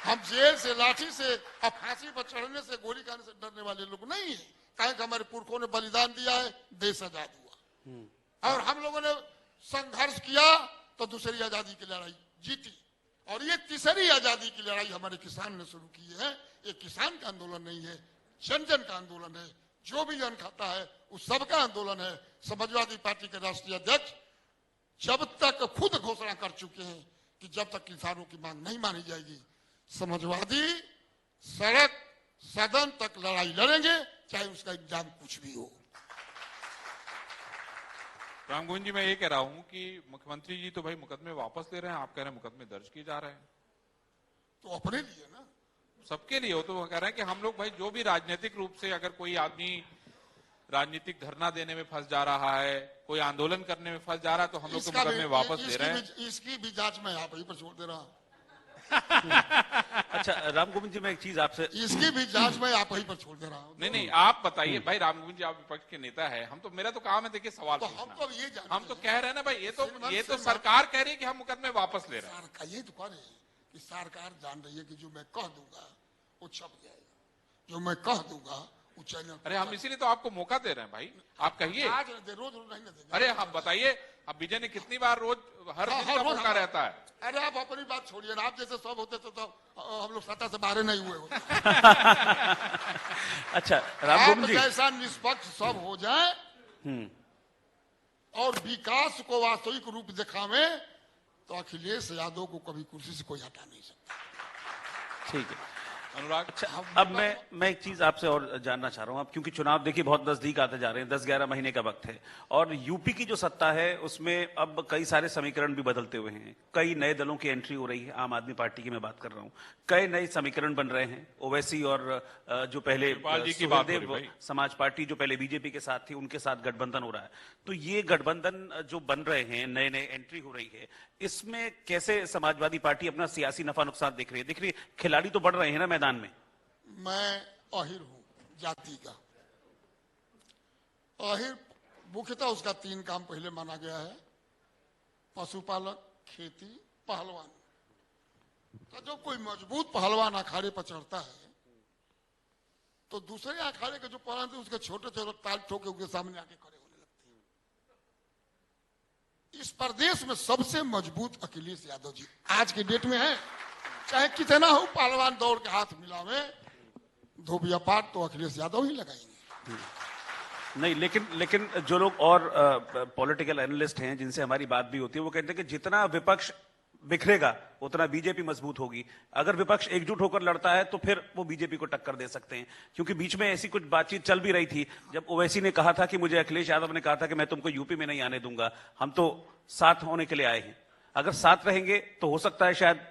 हम जेल से, लाठी से और फांसी पर चढ़ने से, गोली खाने से डरने वाले लोग नहीं है। कहीं कि हमारे पुरखों ने बलिदान दिया है, देश आजाद हुआ और हम लोगों ने संघर्ष किया तो दूसरी आजादी की लड़ाई जीती, और ये तीसरी आजादी की लड़ाई हमारे किसान ने शुरू की है। ये किसान का आंदोलन नहीं है, जन जन का आंदोलन है। जो भी अन्न खाता है उस सबका आंदोलन है। समाजवादी पार्टी के राष्ट्रीय अध्यक्ष जब तक खुद घोषणा कर चुके हैं कि जब तक किसानों की मांग नहीं मानी जाएगी, समाजवादी सड़क सदन तक लड़ाई लड़ेंगे, चाहे उसका इंजाम कुछ भी हो। राम गोविंद जी, मैं ये कह रहा हूं कि मुख्यमंत्री जी तो भाई मुकदमे वापस ले रहे हैं, आप कह रहे हैं मुकदमे दर्ज किए जा रहे हैं। तो अपने लिए ना, सबके लिए हो। तो वो कह रहे हैं कि हम लोग भाई जो भी राजनीतिक रूप से अगर कोई आदमी राजनीतिक धरना देने में फंस जा रहा है, कोई आंदोलन करने में फंस जा रहा है, तो हम लोग तो मुकदमे वापस ले रहे हैं। इसकी भी जांच मैं आप ही पर छोड़ दे रहा हूं। अच्छा राम गोविंद जी, मैं एक चीज आपसे, इसकी भी जांच मैं आप ही पर छोड़ दे रहा हूं। नहीं, आप बताइए भाई। राम गोविंद जी, आप विपक्ष के नेता है, हम तो, मेरा तो काम है देखिए सवाल तो पूछना। हम तो ये जानते हम तो हैं। कह रहे हैं ना भाई, ये तो सरकार कह रही है कि हम मुकदमे वापस ले रहे हैं। सरकार ये तो कह रही है कि सरकार जान रही है कि जो मैं कह दूंगा वो छप जाएगा, जो मैं कह दूंगा वो चैनल। अरे हम इसीलिए तो आपको मौका दे रहे हैं भाई, आप कहिए। आज रोज रोज नहीं ना देंगे। अरे हम बताइए, अब विजय ने कितनी बार रोज हर दिन का मौका रहता है। अरे आप अपनी बात छोड़िए ना, आप जैसे सब होते तो हम लोग सत्ता से बाहर नहीं हुए होते। अच्छा राम गोविंद जी, जैसा निष्पक्ष सब हो जाए और विकास को वास्तविक रूप दिखावे, तो अखिलेश यादव को कभी कुर्सी से कोई हटा नहीं सकता। ठीक है अनुराग। अच्छा, अब मैं एक चीज आपसे और जानना चाह रहा हूं, अब क्योंकि चुनाव देखिए बहुत नजदीक आते जा रहे हैं, 10-11 महीने का वक्त है, और यूपी की जो सत्ता है उसमें अब कई सारे समीकरण भी बदलते हुए हैं। कई नए दलों की एंट्री हो रही है, आम आदमी पार्टी की मैं बात कर रहा हूं। कई नए समीकरण बन रहे हैं। ओवैसी और जो पहले सुखदेव समाज पार्टी जो पहले बीजेपी के साथ थी, उनके साथ गठबंधन हो रहा है। तो ये गठबंधन जो बन रहे हैं, नए नए एंट्री हो रही है, इसमें कैसे समाजवादी पार्टी अपना सियासी नफा नुकसान देख रही है? देख रही है खिलाड़ी तो बढ़ रहे हैं ना मैदान में। मैं अहिर हूं जाति का। अहिर मुख्यतः उसका 3 काम पहले माना गया है: पशुपालक, खेती, पहलवान। तो जब कोई मजबूत पहलवान अखाड़े पर चढ़ता है तो दूसरे अखाड़े के जो पहलवान थे उसके छोटे छोटे ताल ठोके उसके सामने आके खड़े होने लगते हैं। इस प्रदेश में सबसे मजबूत अखिलेश यादव जी आज की डेट में है। चाहे कितना हो पहलवान दौड़ के हाथ मिलावे, धोबिया पाट तो अखिलेश यादव ही लगाएंगे। नहीं, लेकिन जो लोग और पॉलिटिकल एनालिस्ट हैं जिनसे हमारी बात भी होती है, वो कहते हैं कि जितना विपक्ष बिखरेगा उतना बीजेपी मजबूत होगी। अगर विपक्ष एकजुट होकर लड़ता है तो फिर वो बीजेपी को टक्कर दे सकते हैं। क्योंकि बीच में ऐसी कुछ बातचीत चल भी रही थी जब ओवैसी ने कहा था कि मुझे अखिलेश यादव ने कहा था कि मैं तुमको यूपी में नहीं आने दूंगा, हम तो साथ होने के लिए आए हैं। अगर साथ रहेंगे तो हो सकता है शायद।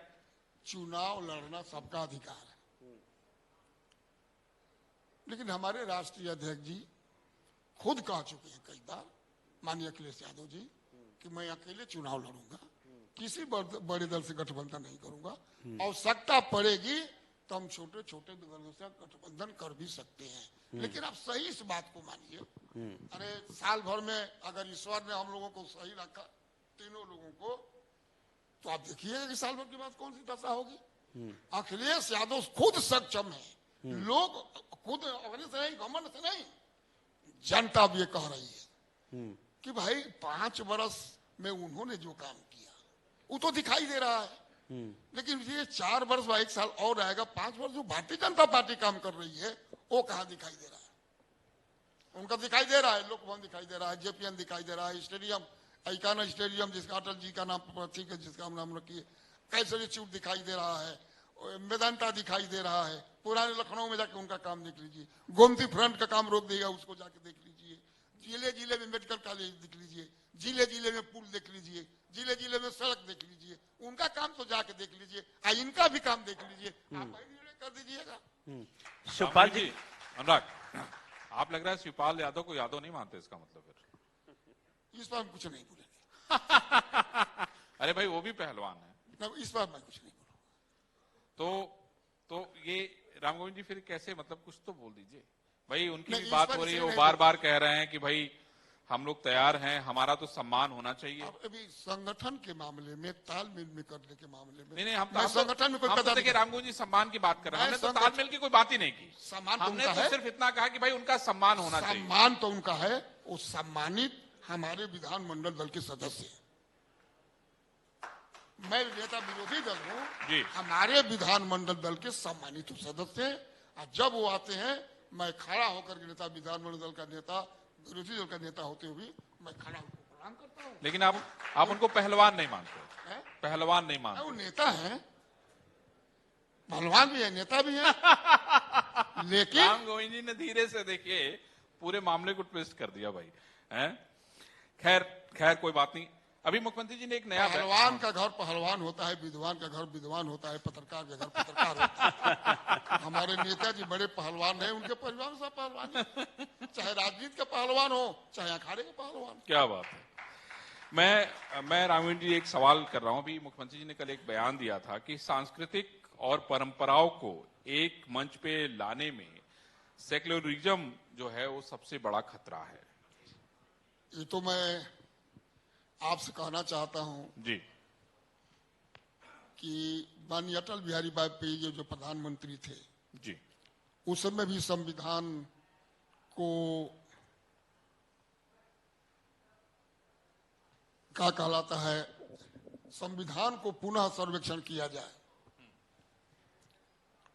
चुनाव लड़ना सबका अधिकार है, लेकिन हमारे राष्ट्रीय अध्यक्ष जी खुद कह चुके हैं कई बार, माननीय अखिलेश यादव जी, कि मैं अकेले चुनाव लड़ूंगा, किसी बड़े दल से गठबंधन नहीं करूंगा। आवश्यकता पड़ेगी तो हम छोटे छोटे दलों से गठबंधन कर भी सकते हैं, लेकिन आप सही इस बात को मानिए। अरे साल भर में अगर ईश्वर ने हम लोगों को सही रखा, तीनों लोगों को, तो आप देखिएगा कि साल भर के बाद कौन सी दशा होगी। अखिलेश यादव खुद सक्षम है, लोग खुद अपने से नहीं, घमंड से नहीं, जनता भी ये कह रही है कि भाई 5 वर्ष में उन्होंने जो काम किया वो तो दिखाई दे रहा है, लेकिन ये 4 वर्ष व 1 साल और आएगा, 5 वर्ष जो भारतीय जनता पार्टी काम कर रही है वो कहाँ दिखाई दे रहा है? उनका दिखाई दे रहा है, लोकभवन दिखाई दे रहा है, जेपीएन दिखाई दे रहा है, स्टेडियम ऐकाना स्टेडियम जिसका अटल जी का नाम प्रतीक है, जिसका हम नाम रखिए, कैसरी चूट दिखाई दे रहा है, मेदांता दिखाई दे रहा है। पुराने लखनऊ में जाके उनका काम देख लीजिए, गोमती फ्रंट का काम रोक देगा उसको जाके देख लीजिए, जिले जिले में मेडिकल कॉलेज देख लीजिए, जिले जिले में पुल देख लीजिए, जिले जिले में सड़क देख लीजिए, उनका काम तो जाके देख लीजिए, इनका भी काम देख लीजिए, आप निर्णय कर दीजिएगा। शिवपाल जी, अनुराग, आप लग रहा है शिवपाल यादव को यादव नहीं मानते, इसका मतलब फिर इस बार हम कुछ नहीं बोलेंगे। अरे भाई वो भी पहलवान है ना, इस बार मैं कुछ नहीं बोलूंगा। तो ये राम गोविंद जी फिर कैसे, मतलब कुछ तो बोल दीजिए भाई। उनकी नहीं, भी इस बात बार हो रही है, इसलिए वो नहीं बार बार कह रहे हैं कि भाई हम लोग तैयार हैं, हमारा तो सम्मान होना चाहिए। अब अभी संगठन के मामले में, तालमेल में करने के मामले में, नहीं, हम मैं संगठन में कोई पता देखिए राम गोविंद जी सम्मान की बात कर रहे हैं, हमने तो तालमेल की कोई बात ही नहीं की। सम्मान तो हमने उनका तो है। सिर्फ इतना कहा कि भाई उनका सम्मान होना चाहिए। सम्मान तो उनका है, वो सम्मानित हमारे विधानमंडल दल के सदस्य हैं। मैं नेता विरोधी दल जी। हूँ, हमारे विधानमंडल दल के सम्मानित सदस्य हैं, और जब वो आते हैं मैं खड़ा होकर के नेता, विधानमंडल दल का नेता, विरोधी दल का नेता होते हुए मैं खड़ा होकर प्रणाम करता हूँ। लेकिन आप उनको पहलवान नहीं मानते, हैं? पहलवान नहीं वो मानते। नेता है, पहलवान भी है, नेता भी है, लेकिन राम गोविंद जी ने धीरे से देखिए पूरे मामले को ट्विस्ट कर दिया भाई, हैं? खैर कोई बात नहीं। अभी मुख्यमंत्री जी ने एक नया पहलवान का घर पहलवान होता है, विद्वान का घर विद्वान होता है, पत्रकार का घर पत्रकार होता है। हमारे नेताजी बड़े पहलवान हैं, उनके परिवार सब पहलवान हैं। चाहे राजनीति का पहलवान हो, चाहे अखाड़े के पहलवान। क्या बात है। मैं रामवीर जी एक सवाल कर रहा हूं। अभी मुख्यमंत्री जी ने कल एक बयान दिया था कि सांस्कृतिक और परंपराओं को एक मंच पे लाने में सेक्युलरिज्म जो है वो सबसे बड़ा खतरा है। ये तो मैं आपसे कहना चाहता हूं जी कि माननीय अटल बिहारी वाजपेयी जो प्रधानमंत्री थे, जी, उस समय भी संविधान को क्या कहलाता है, संविधान को पुनः सर्वेक्षण किया जाए।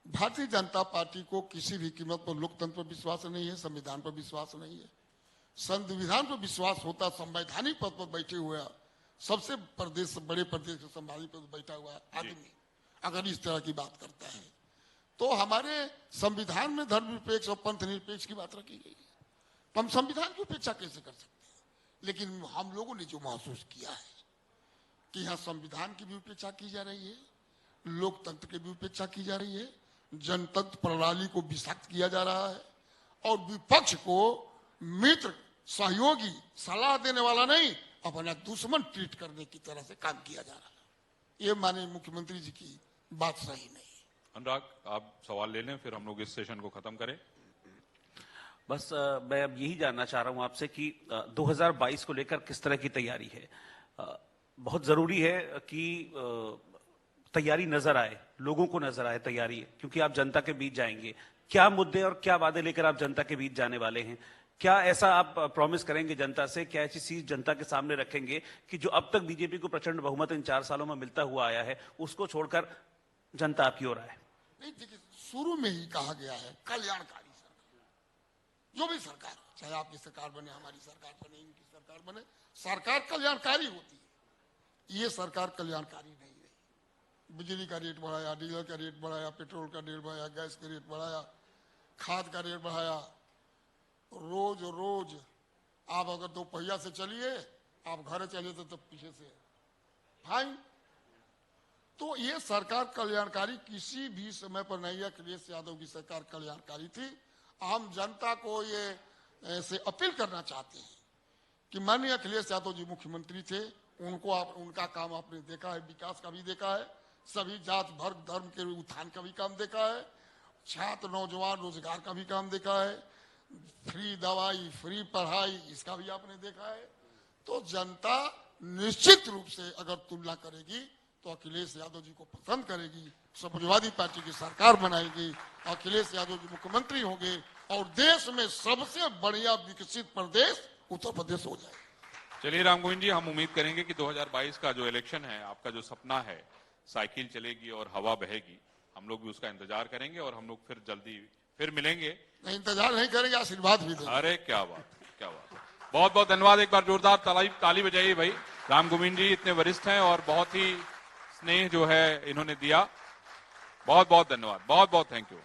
भारतीय जनता पार्टी को किसी भी कीमत पर लोकतंत्र पर विश्वास नहीं है, संविधान पर विश्वास नहीं है। संविधान पर विश्वास होता, संवैधानिक पद पर बैठे हुए सबसे बड़े प्रदेश के संवैधानिक पद पर बैठा हुआ आदमी अगर इस तरह की बात करता है, तो हमारे संविधान में धर्मनिरपेक्ष और पंथ निरपेक्ष की बात रखी गई है, तो हम संविधान की उपेक्षा कैसे कर सकते हैं? लेकिन हम लोगों ने जो महसूस किया है कि यहाँ संविधान की भी उपेक्षा की जा रही है, लोकतंत्र की भी उपेक्षा की जा रही है, जनतंत्र प्रणाली को विषाक्त किया जा रहा है, और विपक्ष को मित्र, सहयोगी, सलाह देने वाला नहीं, अपना दुश्मन ट्रीट करने की तरह से काम किया जा रहा है। ये माननीय मुख्यमंत्री जी की बात सही नहीं। अनुराग, आप सवाल ले लें, फिर हम लोग इस सेशन को खत्म करें। बस मैं अब यही जानना चाह रहा हूं आपसे कि 2022 को लेकर किस तरह की तैयारी है। बहुत जरूरी है कि तैयारी नजर आए, लोगों को नजर आए तैयारी, क्योंकि आप जनता के बीच जाएंगे। क्या मुद्दे और क्या वादे लेकर आप जनता के बीच जाने वाले हैं? क्या ऐसा आप प्रॉमिस करेंगे जनता से, क्या ऐसी चीज जनता के सामने रखेंगे कि जो अब तक बीजेपी को प्रचंड बहुमत इन 4 सालों में मिलता हुआ आया है, उसको छोड़कर जनता आपकी ओर आए? नहीं, देखिए, शुरू में ही कहा गया है कल्याणकारी सरकार, जो भी सरकार, चाहे आपकी सरकार बने, हमारी सरकार बने, इनकी सरकार बने, सरकार कल्याणकारी होती है। ये सरकार कल्याणकारी नहीं रही। बिजली का रेट बढ़ाया, डीजल का रेट बढ़ाया, पेट्रोल का रेट बढ़ाया, गैस का रेट बढ़ाया, खाद का रेट बढ़ाया, रोज आप अगर 2 पहिया से चलिए, आप घर चले तो पीछे से फाइन। तो ये सरकार कल्याणकारी किसी भी समय पर नहीं है। अखिलेश यादव की सरकार कल्याणकारी थी। आम जनता को ये ऐसे अपील करना चाहते हैं कि माननीय अखिलेश यादव जी मुख्यमंत्री थे, उनका काम आपने देखा है, विकास का भी देखा है, सभी जात वर्ग धर्म के उत्थान का भी काम देखा है, छात्र नौजवान रोजगार का भी काम देखा है, फ्री दवाई, फ्री पढ़ाई, इसका भी आपने देखा है। तो जनता निश्चित रूप से अगर तुलना करेगी तो अखिलेश यादव जी को पसंद करेगी, समाजवादी पार्टी की सरकार बनाएगी, अखिलेश यादव जी मुख्यमंत्री होंगे और देश में सबसे बढ़िया विकसित प्रदेश उत्तर प्रदेश हो जाए। चलिए राम गोविंद जी, हम उम्मीद करेंगे कि 2022 का जो इलेक्शन है, आपका जो सपना है, साइकिल चलेगी और हवा बहेगी, हम लोग भी उसका इंतजार करेंगे और हम लोग फिर जल्दी फिर मिलेंगे। नहीं, इंतजार नहीं करेंगे, आशीर्वाद भी देंगे। अरे क्या बात, क्या बात। बहुत बहुत धन्यवाद। एक बार जोरदार ताली बजाइए भाई। राम गोविंद जी इतने वरिष्ठ हैं और बहुत ही स्नेह जो है इन्होंने दिया। बहुत बहुत धन्यवाद, बहुत बहुत थैंक यू।